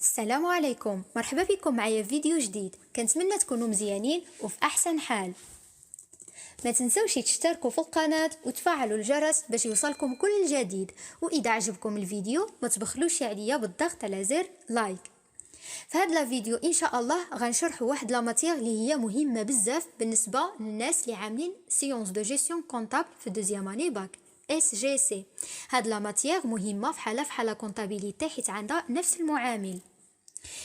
السلام عليكم، مرحبا بكم معايا في فيديو جديد. كنتمنى تكونوا مزيانين وفي احسن حال. ما تنسوش تشتركوا في القناة وتفعلوا الجرس باش يوصلكم كل جديد، واذا عجبكم الفيديو ما تبخلوش عليا بالضغط على زر لايك. في هذا الفيديو ان شاء الله غنشرحوا واحد لا ماتيير اللي هي مهمه بزاف بالنسبه للناس اللي عاملين سيونس دو جيستيون كونطابل في دوزيام اني باك اس جي سي. هاد لا ماتيير مهمه فحال كونطابيليتي حيت عندها نفس المعامل.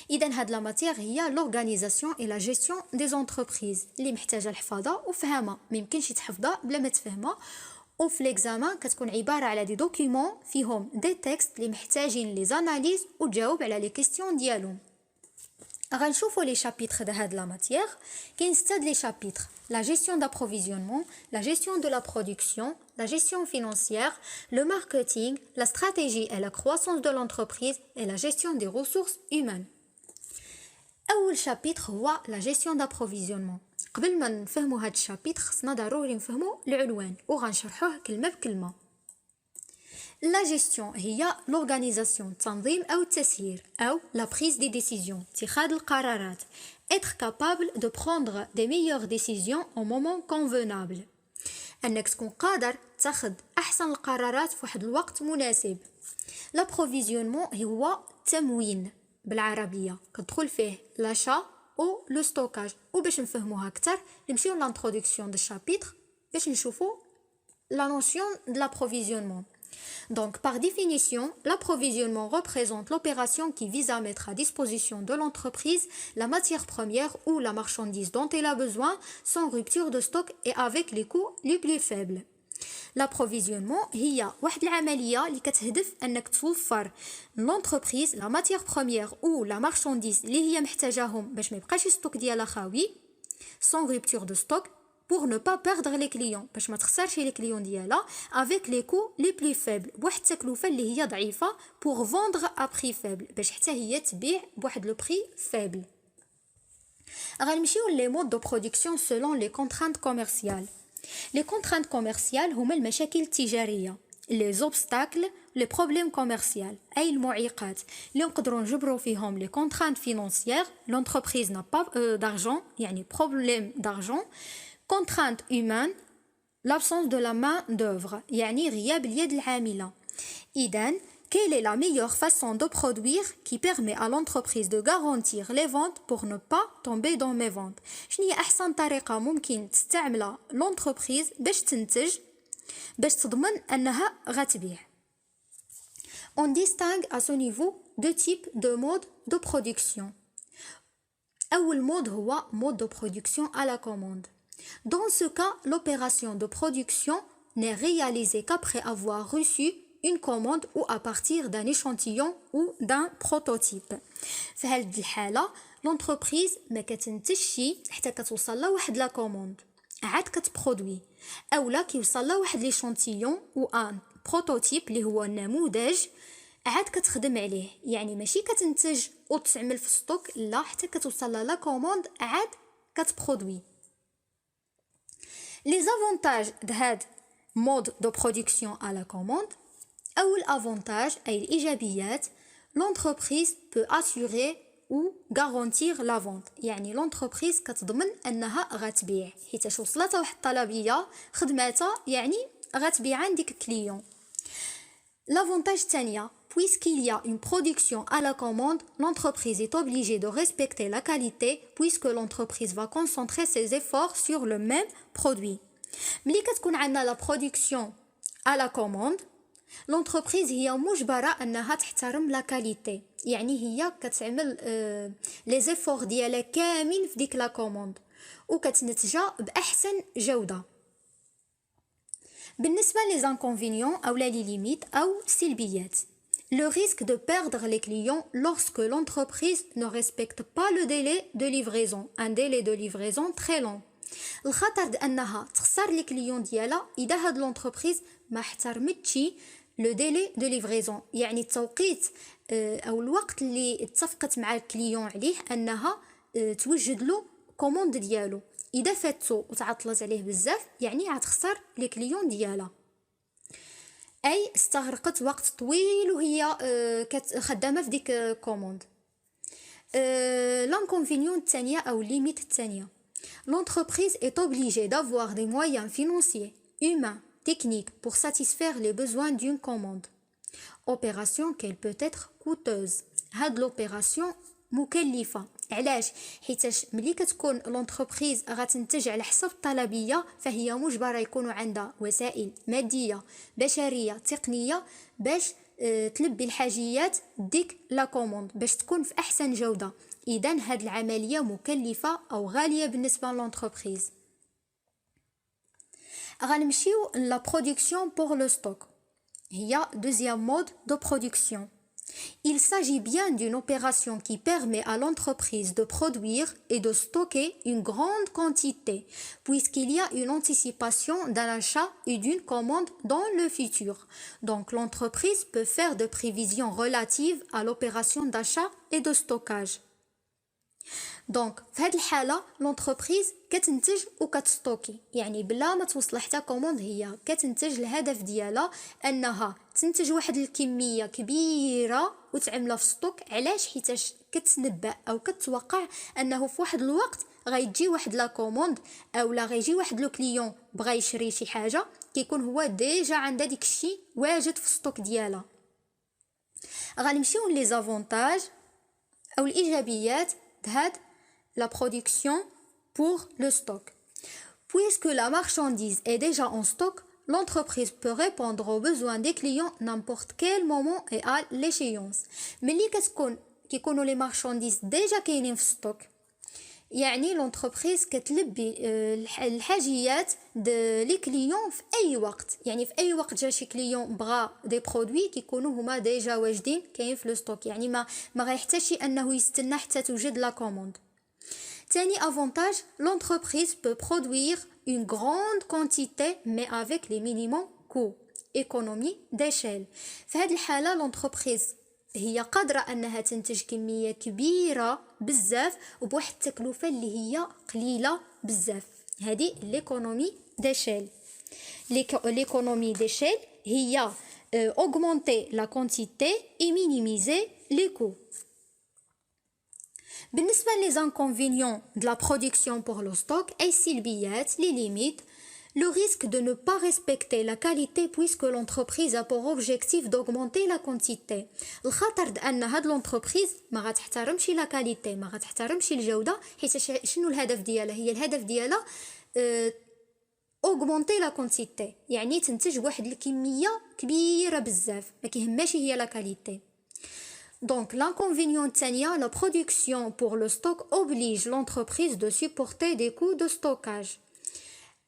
اذا هاد لا ماتيير هي لورغانيزاسيون اي لا جيستيون دي زونتربريز اللي محتاجه الحفاظه وفهمها، ما يمكنش تحفظها بلا ما تفهمها. وفي ليكزامان كتكون عباره على دي دوكيومون فيهم دي تكست اللي محتاجين لي زاناليز وتجاوب على لي كيستيون ديالهم. غنشوفوا لي شابيتر de هاد لا ماتيير. كاين 6 لي شابيتر: la gestion d'approvisionnement, la gestion de la production, la gestion financière, le marketing, la stratégie et la croissance de l'entreprise et la gestion des ressources humaines. اول شابيتر هو la gestion d'approvisionnement. قبل ما نفهموا هاد الشابيتر خصنا ضروري نفهموا العنوان وغنشرحوه كلمه بكلمه. La gestion هي l'organisation التنظيم أو التسيير أو la prise des décisions اتخاذ القرارات. Être capable de prendre des meilleures décisions au moment convenable. أنك تكون قادر تاخذ أحسن القرارات في واحد الوقت مناسب. L'approvisionnement هو التموين بالعربية، كتدخل فيه l'achat أو le stockage. وباش نفهموها أكثر نمشيو l'introduction du chapitre باش نشوفوا la notion de l'approvisionnement. Donc, par définition, l'approvisionnement représente l'opération qui vise à mettre à disposition de l'entreprise la matière première ou la marchandise dont elle a besoin sans rupture de stock et avec les coûts les plus faibles. L'approvisionnement هي واحد العملية اللي كتهدف أنك توفر l'entreprise la matière première ou la marchandise اللي هي محتاجاهم باش ما يبقاش الستوك ديالها خاوي sans rupture de stock pour ne pas perdre les clients باش ما تخسرش les clients ديالها avec les coûts les plus faibles بواحد التكلفة اللي هي ضعيفة pour vendre à prix faible باش حتى هي تبيع بواحد لو prix faible. غنمشيو les modes de production selon les contraintes commerciales. les contraintes commerciales هما المشاكل التجارية، les obstacles les problèmes commerciaux أي المعيقات اللي نقدروا نجبروا فيهم les contraintes financières. l'entreprise n'a pas d'argent يعني problème d'argent. contrainte humaine l'absence de la main d'œuvre يعني غياب اليد العاملة. إذن quelle est la meilleure façon de produire qui permet à l'entreprise de garantir les ventes pour ne pas tomber dans mes ventes. شنو هي أحسن طريقة ممكن تستعملها l'entreprise باش تنتج باش تضمن أنها غتبيع. On distingue à ce niveau deux types de modes de production. أول mode هو mode de production à la commande. Dans ce cas, l'opération de production n'est réalisée qu'après avoir reçu une commande ou à partir d'un échantillon ou d'un prototype. في هذه الحالة l'entreprise ما كتنتجش حتى كتوصل لها واحد لا كوموند عاد كتبرودوي، اولا كيوصل لها واحد ليشانتيون و ان بروتوتيب اللي هو النموذج عاد كتخدم عليه. يعني ماشي كتنتج وتعمل في ستوك، لا، حتى كتوصل لها لا كوموند عاد كتبرودوي. Les avantages de هاد mode de production à la commande. أول avantage أي الإيجابيات: l'entreprise peut assurer ou garantir la vente. يعني l'entreprise كتضمن أنها غتبيع حيت وصلتها واحد الطلبية خدماتها يعني غتبيع عندك كليون. L'avantage الثانية: puisqu'il y a une production à la commande, l'entreprise est obligée de respecter la qualité puisque l'entreprise va concentrer ses efforts sur le même produit. ملي كتكون عندنا la production à la commande l'entreprise هي مجبرة أنها تحترم la qualité، يعني هي كتعمل les efforts ديالها كامل في ديك la commande وكتنتجها بأحسن جودة. بالنسبة les inconvénients أو les limites أو سلبيات: le risque de perdre les clients lorsque l'entreprise ne respecte pas le délai de livraison, un délai de livraison très long. الخطر أنها تخسر لي كليون ديالها إذا هاد لونتربريز ما احترمتش لو ديلي دو ليفريزون، يعني التوقيت أو الوقت اللي اتفقت مع الكليون عليه أنها توجد له كوموند ديالو. إذا فاتو وتعطلت عليه بزاف يعني غتخسر لي كليون ديالها. أي استغرقت وقت طويل وهي خدامة في ديك كوموند. L'inconvénient الثانية أو limite الثانية. L'entreprise est obligée d'avoir des moyens financiers, humains, techniques pour satisfaire les besoins d'une commande. Opération qu'elle peut être coûteuse. هاد l'opération مكلفة. علاش؟ حيتاش ملي كتكون لونتربريز غتنتج على حسب الطلبية فهي مجبرة يكونوا عندها وسائل مادية بشرية تقنية باش تلبي الحاجيات ديك لا كوموند باش تكون في احسن جودة. اذا هاد العملية مكلفة او غالية بالنسبة للونتربريز. غنمشيو لا برودكسيون بور لو ستوك. هي deuxième mode de production. Il s'agit bien d'une opération qui permet à l'entreprise de produire et de stocker une grande quantité, puisqu'il y a une anticipation d'un achat et d'une commande dans le futur. Donc l'entreprise peut faire des prévisions relatives à l'opération d'achat et de stockage. دونك في هذه الحاله لونتربريز كتنتج وكتستوكي، يعني بلا ما توصل حتى كوموند هي كتنتج الهدف ديالها انها تنتج واحد الكميه كبيره وتعملها في ستوك. علاش؟ حيتاش كتنبأ او كتوقع انه في واحد الوقت غيجي واحد لا كوموند او لا غيجي واحد لو كليون بغا يشري شي حاجه كيكون هو ديجا عند داك الشيء واجد في ستوك ديالها. غنمشيو لي زافونتاج او الايجابيات هاد la production pour le stock. Puisque la marchandise est déjà en stock, l'entreprise peut répondre aux besoins des clients n'importe quel moment et à l'échéance. ملي كيكونوا لي marchandises déjà كاينين في ستوك يعني لونتربريز كتلبي الحاجيات لي كليون في اي وقت. يعني في اي وقت جا شي كليون بغا دي برودوي كيكونوا هما ديجا واجدين كاين في لو ستوك، يعني ما غيحتاجش انه يستنى حتى توجد لا كوموند. Tani avantage, l'entreprise peut produire une grande quantité mais avec les minimums coûts. Économie d'échelle. في هذه الحالة l'entreprise هي قادرة أنها تنتج كمية كبيرة بزاف وبواحد التكلفة اللي هي قليلة بزاف. هذه l'économie d'échelle. L'économie d'échelle هي augmenter la quantité et minimiser les coûts. بالنسبة les inconvénients de la production pour le stock أي سلبيات les limites. Le risque de ne pas respecter la qualité puisque l'entreprise a pour objectif d'augmenter la quantité. الخطر أن هاد l'entreprise ما غتحترمش لا كاليتي، ما غتحترمش الجودة، حيت شنو الهدف ديالها؟ هي الهدف ديالها augmenter la quantité، يعني تنتج واحد الكمية كبيرة بزاف، ما كيهماش هي لا كاليتي. Donc, l'inconvénient tania, la production pour le stock oblige l'entreprise de supporter des coûts de stockage.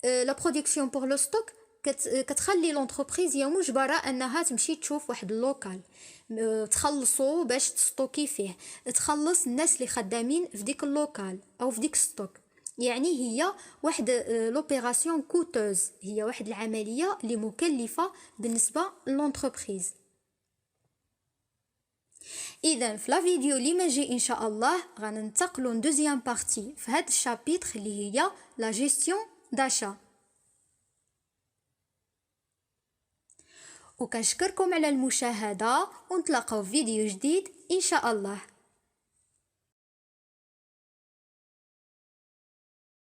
La production pour le stock كتخلي l'entreprise هي مجبرة أنها تمشي تشوف واحد اللوكال تخلصو باش تستوكي فيه، تخلص الناس اللي خدامين في ديك اللوكال أو في ديك ستوك. يعني هي واحد لوبيراسيون كوتوز، هي واحد العملية اللي مكلفة بالنسبة للونتربريز. اذا في لا فيديو اللي ماجي ان شاء الله غننتقلوا دوزيام بارتي في هذا الشابيتر اللي هي لا جيستيون داشا. وكنشكركم على المشاهده ونتلاقاو في فيديو جديد ان شاء الله.